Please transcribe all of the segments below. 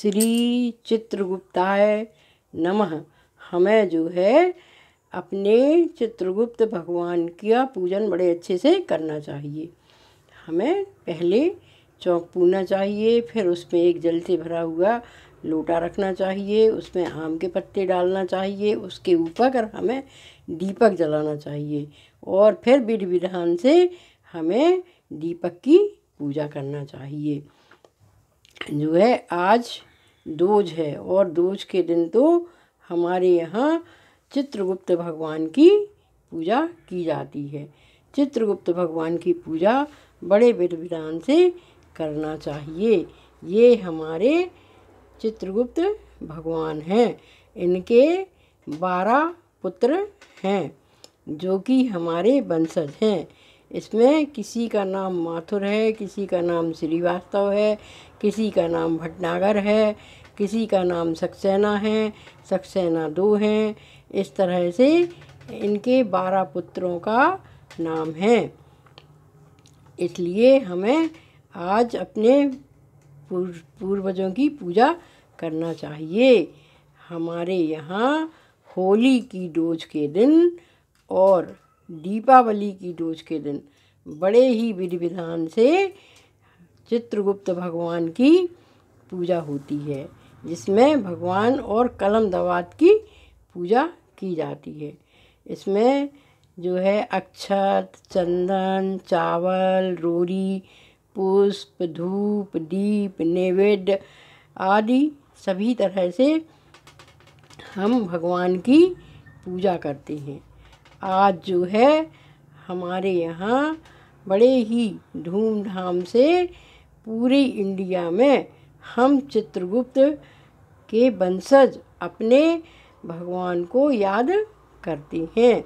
श्री चित्रगुप्ताय नमः। हमें जो है अपने चित्रगुप्त भगवान का पूजन बड़े अच्छे से करना चाहिए। हमें पहले चौक पूजना चाहिए, फिर उसमें एक जल से भरा हुआ लोटा रखना चाहिए, उसमें आम के पत्ते डालना चाहिए, उसके ऊपर हमें दीपक जलाना चाहिए और फिर विधि विधान से हमें दीपक की पूजा करना चाहिए। जो है आज दोज है और दोज के दिन तो हमारे यहाँ चित्रगुप्त भगवान की पूजा की जाती है। चित्रगुप्त भगवान की पूजा बड़े विधि विधान से करना चाहिए। ये हमारे चित्रगुप्त भगवान हैं। इनके 12 पुत्र हैं जो कि हमारे वंशज हैं। इसमें किसी का नाम माथुर है, किसी का नाम श्रीवास्तव है, किसी का नाम भटनागर है, किसी का नाम सक्सेना है, सक्सेना 2 हैं। इस तरह से इनके 12 पुत्रों का नाम है। इसलिए हमें आज अपने पूर्वजों की पूजा करना चाहिए। हमारे यहाँ होली की डोज के दिन और दीपावली की डोज के दिन बड़े ही विधि विधान से चित्रगुप्त भगवान की पूजा होती है, जिसमें भगवान और कलम दवात की पूजा की जाती है। इसमें जो है अक्षत, चंदन, चावल, रोरी, पुष्प, धूप, दीप, नैवेद्य आदि सभी तरह से हम भगवान की पूजा करते हैं। आज जो है हमारे यहाँ बड़े ही धूमधाम से पूरे इंडिया में हम चित्रगुप्त के वंशज अपने भगवान को याद करते हैं।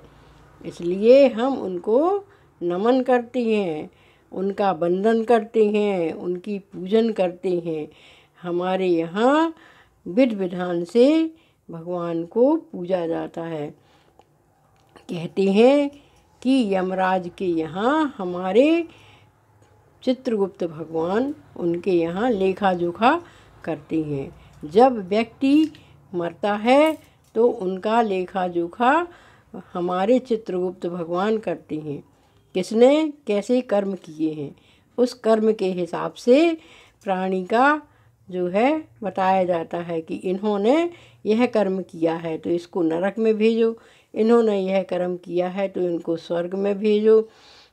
इसलिए हम उनको नमन करते हैं, उनका वंदन करते हैं, उनकी पूजन करते हैं। हमारे यहाँ विधि विधान से भगवान को पूजा जाता है। कहते हैं कि यमराज के यहाँ हमारे चित्रगुप्त भगवान उनके यहाँ लेखा जोखा करते हैं। जब व्यक्ति मरता है तो उनका लेखा जोखा हमारे चित्रगुप्त भगवान करते हैं। किसने कैसे कर्म किए हैं, उस कर्म के हिसाब से प्राणी का जो है बताया जाता है कि इन्होंने यह कर्म किया है तो इसको नरक में भेजो, इन्होंने यह कर्म किया है तो इनको स्वर्ग में भेजो।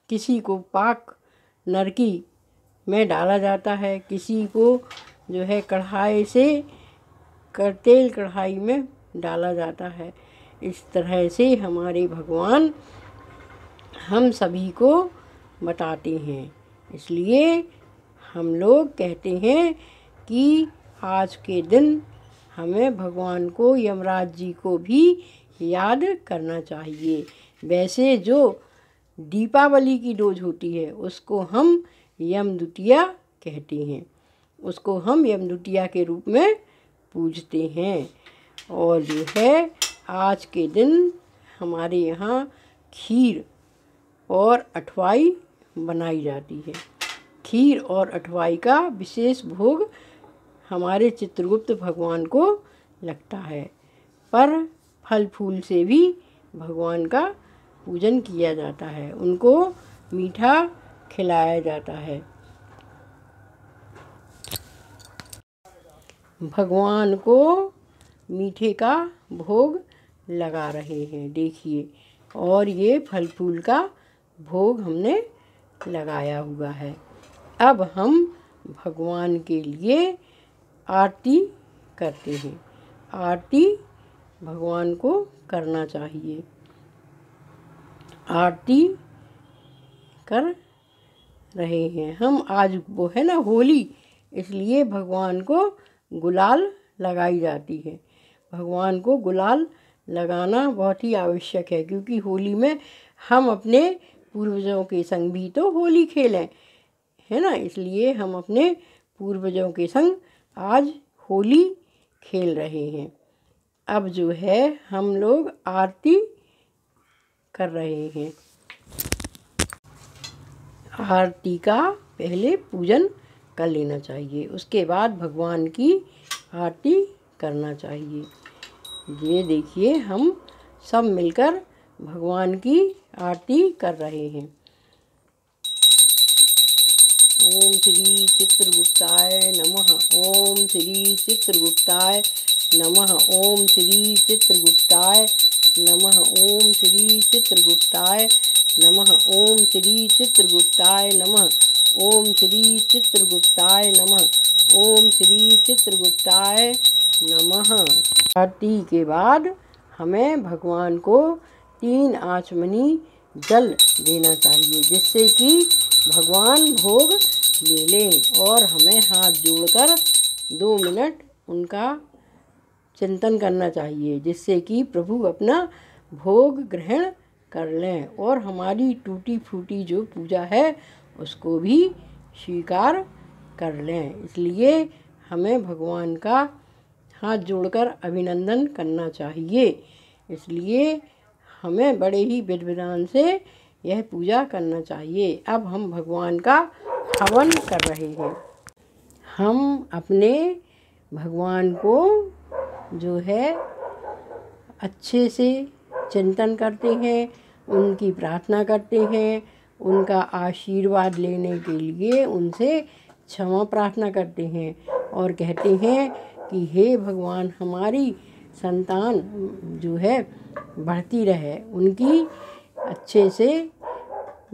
किसी को पाक नरकी में डाला जाता है, किसी को जो है कढ़ाई से तेल कढ़ाई में डाला जाता है। इस तरह से हमारे भगवान हम सभी को बताते हैं। इसलिए हम लोग कहते हैं कि आज के दिन हमें भगवान को, यमराज जी को भी याद करना चाहिए। वैसे जो दीपावली की डोज होती है उसको हम यम द्वितीया कहते हैं, उसको हम यम द्वितीया के रूप में पूजते हैं। और जो है आज के दिन हमारे यहाँ खीर और अठवाई बनाई जाती है। खीर और अठवाई का विशेष भोग हमारे चित्रगुप्त भगवान को लगता है। पर फल फूल से भी भगवान का पूजन किया जाता है, उनको मीठा खिलाया जाता है। भगवान को मीठे का भोग लगा रहे हैं, देखिए, और ये फल फूल का भोग हमने लगाया हुआ है। अब हम भगवान के लिए आरती करते हैं। आरती भगवान को करना चाहिए। आरती कर रहे हैं हम। आज वो है ना होली, इसलिए भगवान को गुलाल लगाई जाती है। भगवान को गुलाल लगाना बहुत ही आवश्यक है, क्योंकि होली में हम अपने पूर्वजों के संग भी तो होली खेलें, है ना। इसलिए हम अपने पूर्वजों के संग आज होली खेल रहे हैं। अब जो है हम लोग आरती कर रहे हैं। आरती का पहले पूजन कर लेना चाहिए, उसके बाद भगवान की आरती करना चाहिए। ये देखिए हम सब मिलकर भगवान की आरती कर रहे हैं। ओम श्री चित्रगुप्ताय नमः। ओम श्री चित्रगुप्ताय नमः। ओम श्री चित्रगुप्ताय नमः। ओम श्री चित्रगुप्ताय नमः। ओम श्री चित्रगुप्ताय नमः। ओम श्री चित्रगुप्ताय नमः। ओम श्री चित्रगुप्ताय नमः। आरती के बाद हमें भगवान को 3 आचमनी जल देना चाहिए, जिससे कि भगवान भोग ले लें, और हमें हाथ जोड़कर 2 मिनट उनका चिंतन करना चाहिए, जिससे कि प्रभु अपना भोग ग्रहण कर लें और हमारी टूटी फूटी जो पूजा है उसको भी स्वीकार कर लें। इसलिए हमें भगवान का हाथ जोड़कर अभिनंदन करना चाहिए। इसलिए हमें बड़े ही विधि विधान से यह पूजा करना चाहिए। अब हम भगवान का हवन कर रहे हैं। हम अपने भगवान को जो है अच्छे से चिंतन करते हैं, उनकी प्रार्थना करते हैं, उनका आशीर्वाद लेने के लिए उनसे क्षमा प्रार्थना करते हैं और कहते हैं कि हे भगवान, हमारी संतान जो है बढ़ती रहे, उनकी अच्छे से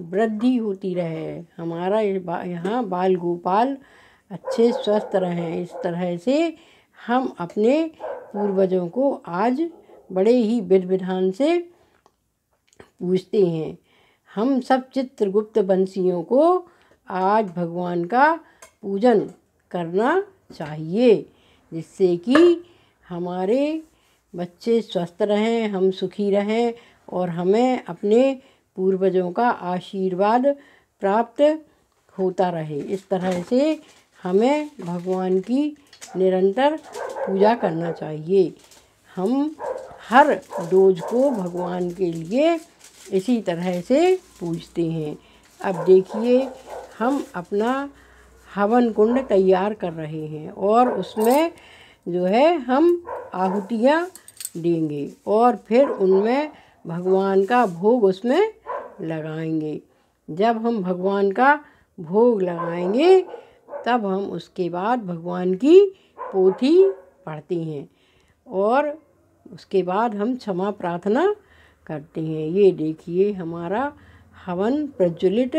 वृद्धि होती रहे, हमारा यहाँ बाल गोपाल अच्छे स्वस्थ रहें। इस तरह से हम अपने पूर्वजों को आज बड़े ही विधि विधान से पूजते हैं। हम सब चित्रगुप्त वंशियों को आज भगवान का पूजन करना चाहिए, जिससे कि हमारे बच्चे स्वस्थ रहें, हम सुखी रहें और हमें अपने पूर्वजों का आशीर्वाद प्राप्त होता रहे। इस तरह से हमें भगवान की निरंतर पूजा करना चाहिए। हम हर रोज को भगवान के लिए इसी तरह से पूजते हैं। अब देखिए हम अपना हवन कुंड तैयार कर रहे हैं और उसमें जो है हम आहुतियाँ देंगे और फिर उनमें भगवान का भोग उसमें लगाएंगे। जब हम भगवान का भोग लगाएंगे तब हम उसके बाद भगवान की पोथी पढ़ते हैं और उसके बाद हम क्षमा प्रार्थना करते हैं। ये देखिए हमारा हवन प्रज्वलित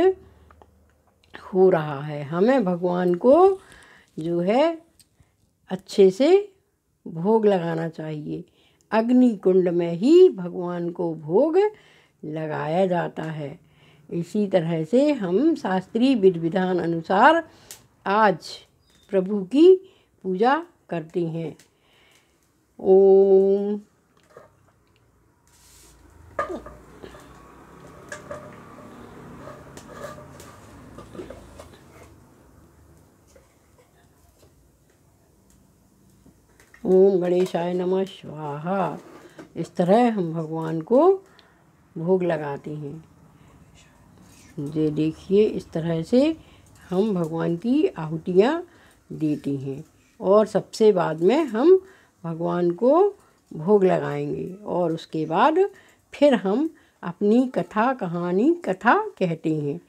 हो रहा है। हमें भगवान को जो है अच्छे से भोग लगाना चाहिए। अग्नि कुंड में ही भगवान को भोग लगाया जाता है। इसी तरह से हम शास्त्रीय विधि विधान अनुसार आज प्रभु की पूजा करते हैं। ओम ओम गणेशाय नमः स्वाहा। इस तरह हम भगवान को भोग लगाते हैं। ये देखिए इस तरह से हम भगवान की आहुतियाँ देते हैं और सबसे बाद में हम भगवान को भोग लगाएंगे और उसके बाद फिर हम अपनी कथा कहते हैं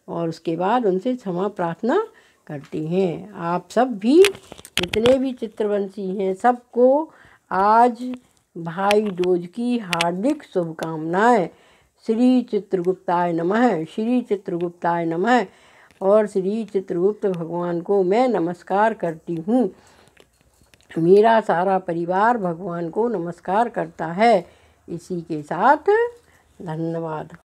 और उसके बाद उनसे क्षमा प्रार्थना करते हैं। आप सब भी जितने भी चित्रवंशी हैं सबको आज भाई दूज की हार्दिक शुभकामनाएं। श्री चित्रगुप्ताय नमः। श्री चित्रगुप्ताय नमः। और श्री चित्रगुप्त भगवान को मैं नमस्कार करती हूँ। मेरा सारा परिवार भगवान को नमस्कार करता है। इसी के साथ धन्यवाद।